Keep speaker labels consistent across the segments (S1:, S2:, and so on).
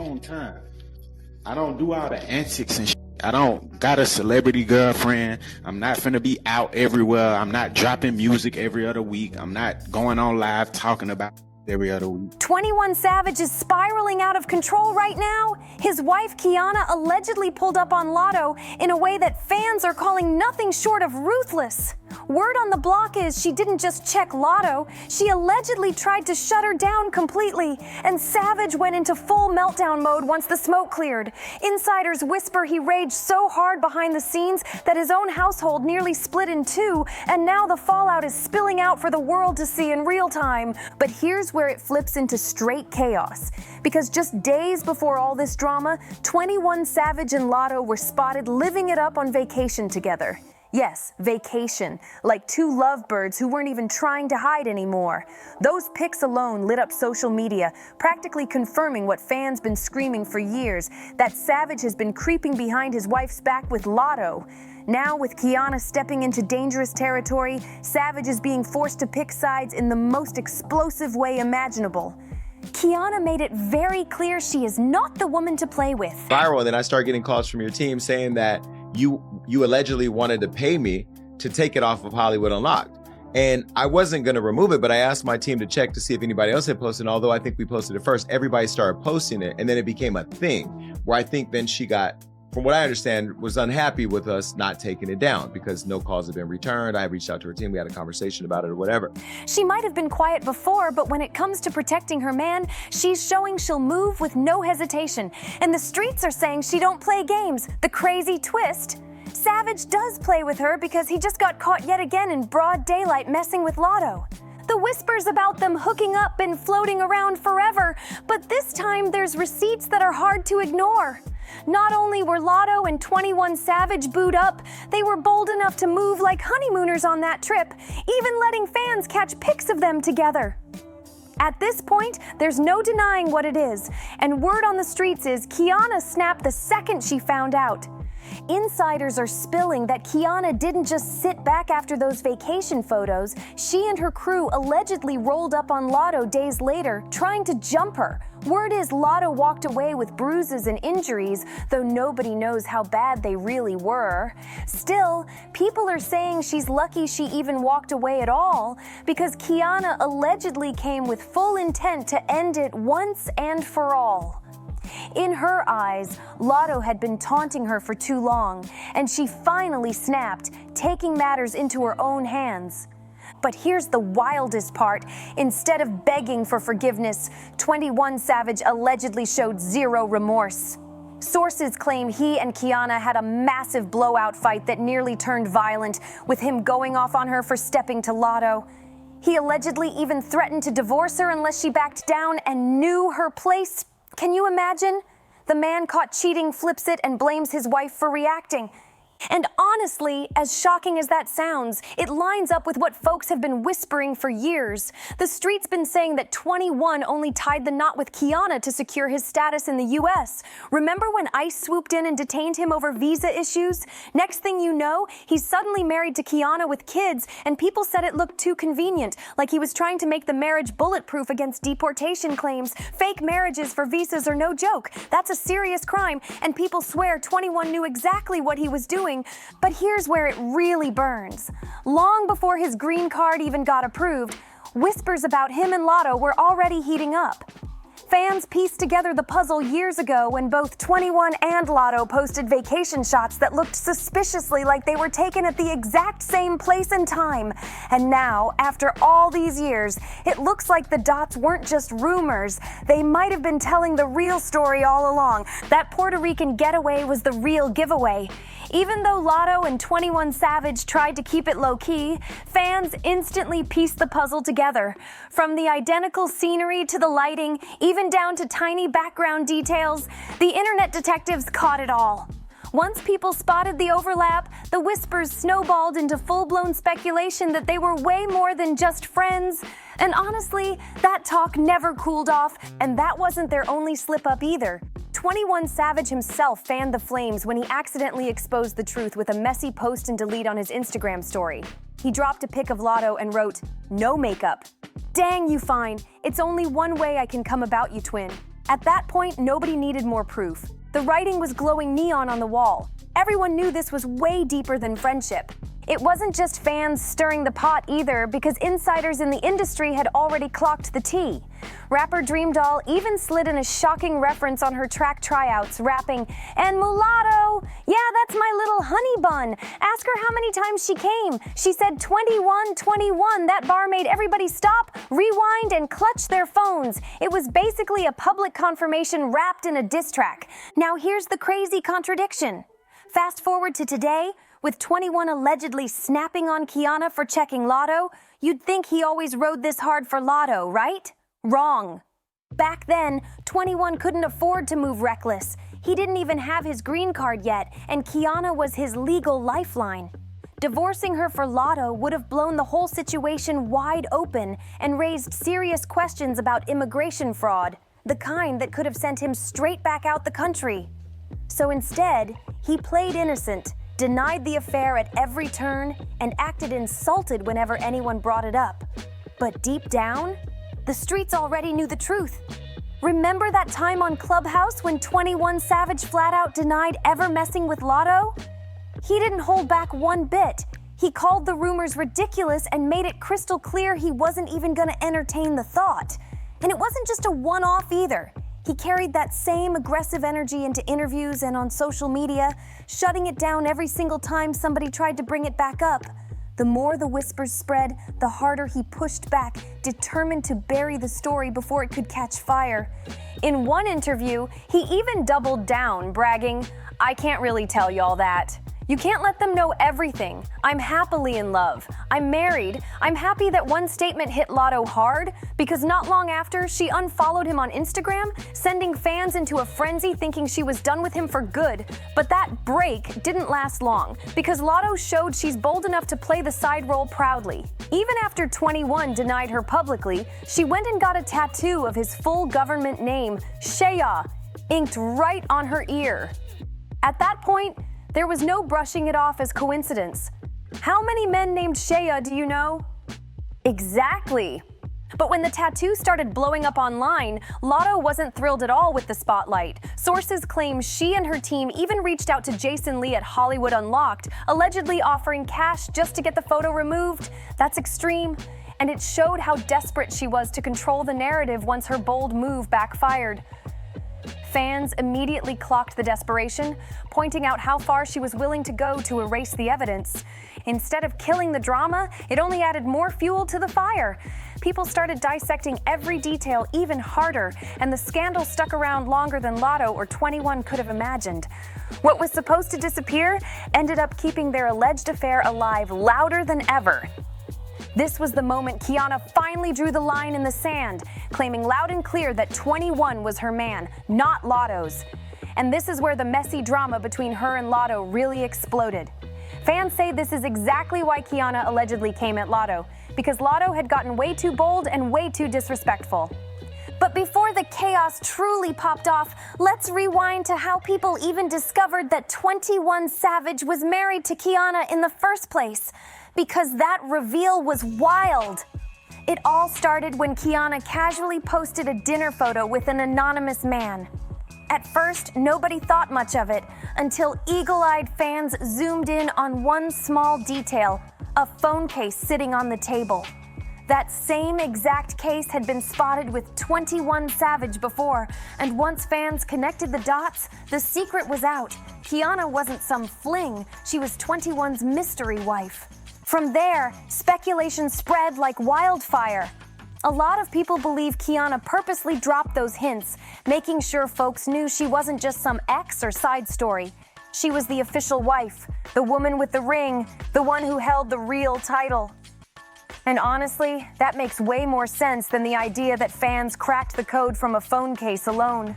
S1: own time. I don't do all the antics and shit. I don't got a celebrity girlfriend. I'm not finna be out everywhere. I'm not dropping music every other week. I'm not going on live talking about every other week.
S2: 21 Savage is spiraling out of control right now. His wife, Kiana, allegedly pulled up on Latto in a way that fans are calling nothing short of ruthless. Word on the block is she didn't just check Latto, she allegedly tried to shut her down completely, and Savage went into full meltdown mode once the smoke cleared. Insiders whisper he raged so hard behind the scenes that his own household nearly split in two, and now the fallout is spilling out for the world to see in real time. But here's where it flips into straight chaos. Because just days before all this drama, 21 Savage and Latto were spotted living it up on vacation together. Yes, vacation, like two lovebirds who weren't even trying to hide anymore. Those pics alone lit up social media, practically confirming what fans been screaming for years, that Savage has been creeping behind his wife's back with Latto. Now, with Kiana stepping into dangerous territory, Savage is being forced to pick sides in the most explosive way imaginable. Kiana made it very clear she is not the woman to play with.
S3: Viral, and then I start getting calls from your team saying that you allegedly wanted to pay me to take it off of Hollywood Unlocked. And I wasn't going to remove it, but I asked my team to check to see if anybody else had posted. And although I think we posted it first, everybody started posting it. And then it became a thing where I think then she got, from what I understand, was unhappy with us not taking it down because no calls have been returned. I reached out to her team. We had a conversation about it or whatever.
S2: She might have been quiet before, but when it comes to protecting her man, she's showing she'll move with no hesitation. And the streets are saying she don't play games. The crazy twist: Savage does play with her because he just got caught yet again in broad daylight messing with Latto. The whispers about them hooking up been floating around forever, but this time there's receipts that are hard to ignore. Not only were Latto and 21 Savage booed up, they were bold enough to move like honeymooners on that trip, even letting fans catch pics of them together. At this point, there's no denying what it is, and word on the streets is Kiana snapped the second she found out. Insiders are spilling that Kiana didn't just sit back after those vacation photos. She and her crew allegedly rolled up on Latto days later, trying to jump her. Word is Latto walked away with bruises and injuries, though nobody knows how bad they really were. Still, people are saying she's lucky she even walked away at all, because Kiana allegedly came with full intent to end it once and for all. In her eyes, Latto had been taunting her for too long, and she finally snapped, taking matters into her own hands. But here's the wildest part. Instead of begging for forgiveness, 21 Savage allegedly showed zero remorse. Sources claim he and Kiana had a massive blowout fight that nearly turned violent, with him going off on her for stepping to Latto. He allegedly even threatened to divorce her unless she backed down and knew her place. Can you imagine? The man caught cheating flips it and blames his wife for reacting. And honestly, as shocking as that sounds, it lines up with what folks have been whispering for years. The street's been saying that 21 only tied the knot with Kiana to secure his status in the US. Remember when ICE swooped in and detained him over visa issues? Next thing you know, he's suddenly married to Kiana with kids, and people said it looked too convenient, like he was trying to make the marriage bulletproof against deportation claims. Fake marriages for visas are no joke. That's a serious crime, and people swear 21 knew exactly what he was doing. But here's where it really burns. Long before his green card even got approved, whispers about him and Latto were already heating up. Fans pieced together the puzzle years ago when both 21 and Latto posted vacation shots that looked suspiciously like they were taken at the exact same place and time. And now, after all these years, it looks like the dots weren't just rumors. They might have been telling the real story all along. That Puerto Rican getaway was the real giveaway. Even though Latto and 21 Savage tried to keep it low-key, fans instantly pieced the puzzle together. From the identical scenery to the lighting, even down to tiny background details, the internet detectives caught it all. Once people spotted the overlap, the whispers snowballed into full-blown speculation that they were way more than just friends. And honestly, that talk never cooled off, and that wasn't their only slip-up either. 21 Savage himself fanned the flames when he accidentally exposed the truth with a messy post and delete on his Instagram story. He dropped a pic of Latto and wrote, "No makeup. Dang, you fine. It's only one way I can come about you, twin. At that point, nobody needed more proof. The writing was glowing neon on the wall. Everyone knew this was way deeper than friendship. It wasn't just fans stirring the pot either, because insiders in the industry had already clocked the tea. Rapper Dream Doll even slid in a shocking reference on her track tryouts, rapping, "And mulatto, yeah, that's my little honey bun. Ask her how many times she came. She said 21, 21. That bar made everybody stop, rewind, and clutch their phones. It was basically a public confirmation wrapped in a diss track." Now here's the crazy contradiction. Fast forward to today, with 21 allegedly snapping on Kiana for checking Latto, you'd think he always rode this hard for Latto, right? Wrong. Back then, 21 couldn't afford to move reckless. He didn't even have his green card yet, and Kiana was his legal lifeline. Divorcing her for Latto would have blown the whole situation wide open and raised serious questions about immigration fraud, the kind that could have sent him straight back out the country. So instead, he played innocent, denied the affair at every turn, and acted insulted whenever anyone brought it up. But deep down, the streets already knew the truth. Remember that time on Clubhouse when 21 Savage flat out denied ever messing with Latto? He didn't hold back one bit. He called the rumors ridiculous and made it crystal clear he wasn't even gonna entertain the thought. And it wasn't just a one-off either. He carried that same aggressive energy into interviews and on social media, shutting it down every single time somebody tried to bring it back up. The more the whispers spread, the harder he pushed back, determined to bury the story before it could catch fire. In one interview, he even doubled down, bragging, "I can't really tell y'all that. You can't let them know everything. I'm happily in love. I'm married. I'm happy that one statement hit Latto hard, because not long after, she unfollowed him on Instagram, sending fans into a frenzy thinking she was done with him for good. But that break didn't last long, because Latto showed she's bold enough to play the side role proudly. Even after 21 denied her publicly, she went and got a tattoo of his full government name, Shea, inked right on her ear. At that point, there was no brushing it off as coincidence. How many men named Shea do you know? Exactly. But when the tattoo started blowing up online, Latto wasn't thrilled at all with the spotlight. Sources claim she and her team even reached out to Jason Lee at Hollywood Unlocked, allegedly offering cash just to get the photo removed. That's extreme, and it showed how desperate she was to control the narrative once her bold move backfired. Fans immediately clocked the desperation, pointing out how far she was willing to go to erase the evidence. Instead of killing the drama, it only added more fuel to the fire. People started dissecting every detail even harder, and the scandal stuck around longer than Latto or 21 could have imagined. What was supposed to disappear ended up keeping their alleged affair alive louder than ever. This was the moment Kiana finally drew the line in the sand, claiming loud and clear that 21 was her man, not Latto's. And this is where the messy drama between her and Latto really exploded. Fans say this is exactly why Kiana allegedly came at Latto, because Latto had gotten way too bold and way too disrespectful. But before the chaos truly popped off, let's rewind to how people even discovered that 21 Savage was married to Kiana in the first place, because that reveal was wild. It all started when Kiana casually posted a dinner photo with an anonymous man. At first, nobody thought much of it, until eagle-eyed fans zoomed in on one small detail, a phone case sitting on the table. That same exact case had been spotted with 21 Savage before, and once fans connected the dots, the secret was out. Kiana wasn't some fling, she was 21's mystery wife. From there, speculation spread like wildfire. A lot of people believe Kiana purposely dropped those hints, making sure folks knew she wasn't just some ex or side story. She was the official wife, the woman with the ring, the one who held the real title. And honestly, that makes way more sense than the idea that fans cracked the code from a phone case alone.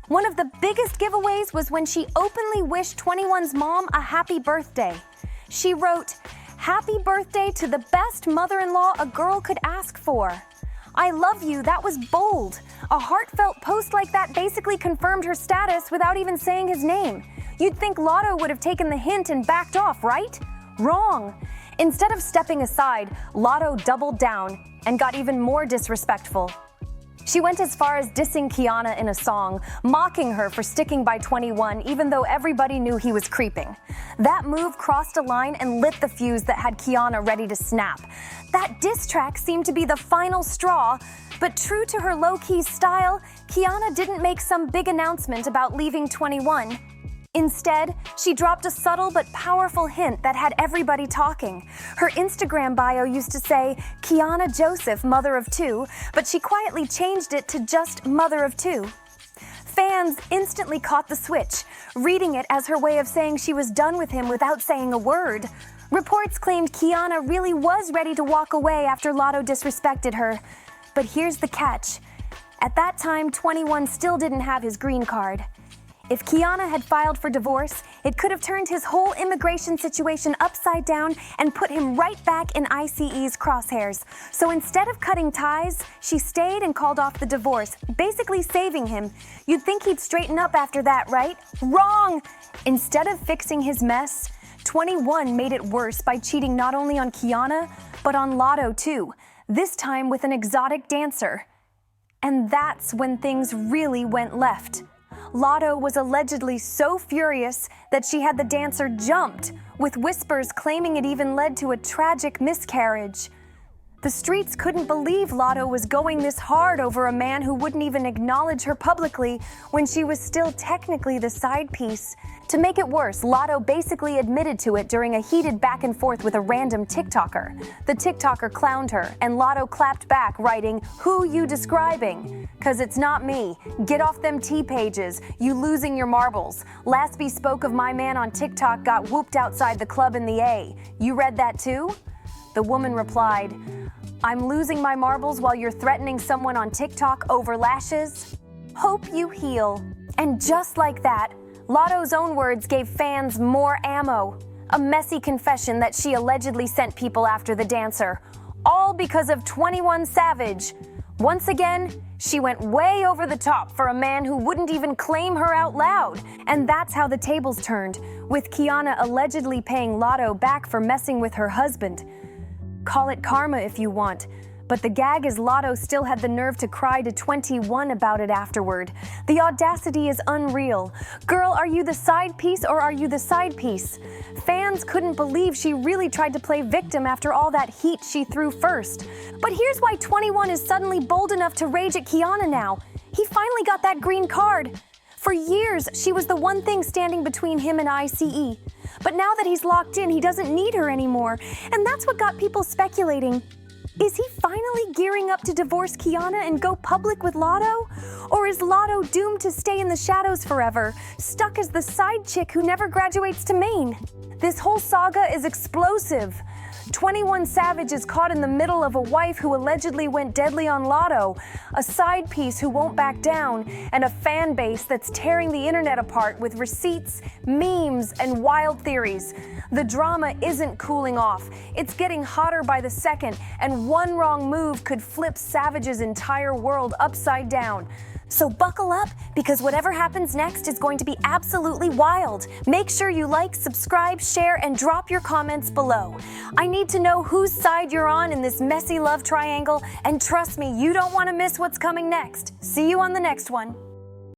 S2: One of the biggest giveaways was when she openly wished 21's mom a happy birthday. She wrote, "Happy birthday to the best mother-in-law a girl could ask for. I love you, that was bold." A heartfelt post like that basically confirmed her status without even saying his name. You'd think Latto would have taken the hint and backed off, right? Wrong. Instead of stepping aside, Latto doubled down and got even more disrespectful. She went as far as dissing Kiana in a song, mocking her for sticking by 21 even though everybody knew he was creeping. That move crossed a line and lit the fuse that had Kiana ready to snap. That diss track seemed to be the final straw, but true to her low-key style, Kiana didn't make some big announcement about leaving 21. Instead, she dropped a subtle but powerful hint that had everybody talking. Her Instagram bio used to say, Kiana Joseph, mother of two, but she quietly changed it to just mother of two. Fans instantly caught the switch, reading it as her way of saying she was done with him without saying a word. Reports claimed Kiana really was ready to walk away after Latto disrespected her. But here's the catch. At that time, 21 still didn't have his green card. If Kiana had filed for divorce, it could have turned his whole immigration situation upside down and put him right back in ICE's crosshairs. So instead of cutting ties, she stayed and called off the divorce, basically saving him. You'd think he'd straighten up after that, right? Wrong! Instead of fixing his mess, 21 made it worse by cheating not only on Kiana, but on Latto too, this time with an exotic dancer. And that's when things really went left. Latto was allegedly so furious that she had the dancer jumped, with whispers claiming it even led to a tragic miscarriage. The streets couldn't believe Latto was going this hard over a man who wouldn't even acknowledge her publicly when she was still technically the side piece. To make it worse, Latto basically admitted to it during a heated back and forth with a random TikToker. The TikToker clowned her, and Latto clapped back, writing, "Who you describing? 'Cause it's not me. Get off them T pages. You losing your marbles. Last bespoke of my man on TikTok got whooped outside the club in the A. You read that too?" The woman replied, "I'm losing my marbles while you're threatening someone on TikTok over lashes? Hope you heal." And just like that, Latto's own words gave fans more ammo. A messy confession that she allegedly sent people after the dancer. All because of 21 Savage. Once again, she went way over the top for a man who wouldn't even claim her out loud. And that's how the tables turned, with Kiana allegedly paying Latto back for messing with her husband. Call it karma if you want, but the gag is Latto still had the nerve to cry to 21 about it afterward. The audacity is unreal. Girl, are you the side piece or are you the side piece? Fans couldn't believe she really tried to play victim after all that heat she threw first. But here's why 21 is suddenly bold enough to rage at Kiana now. He finally got that green card. For years, she was the one thing standing between him and ICE. But now that he's locked in, he doesn't need her anymore. And that's what got people speculating. Is he finally gearing up to divorce Kiana and go public with Latto? Or is Latto doomed to stay in the shadows forever, stuck as the side chick who never graduates to Maine? This whole saga is explosive. 21 Savage is caught in the middle of a wife who allegedly went deadly on Latto, a side piece who won't back down, and a fan base that's tearing the internet apart with receipts, memes, and wild theories. The drama isn't cooling off. It's getting hotter by the second, and one wrong move could flip Savage's entire world upside down. So buckle up, because whatever happens next is going to be absolutely wild. Make sure you like, subscribe, share, and drop your comments below. I need to know whose side you're on in this messy love triangle, and trust me, you don't want to miss what's coming next. See you on the next one.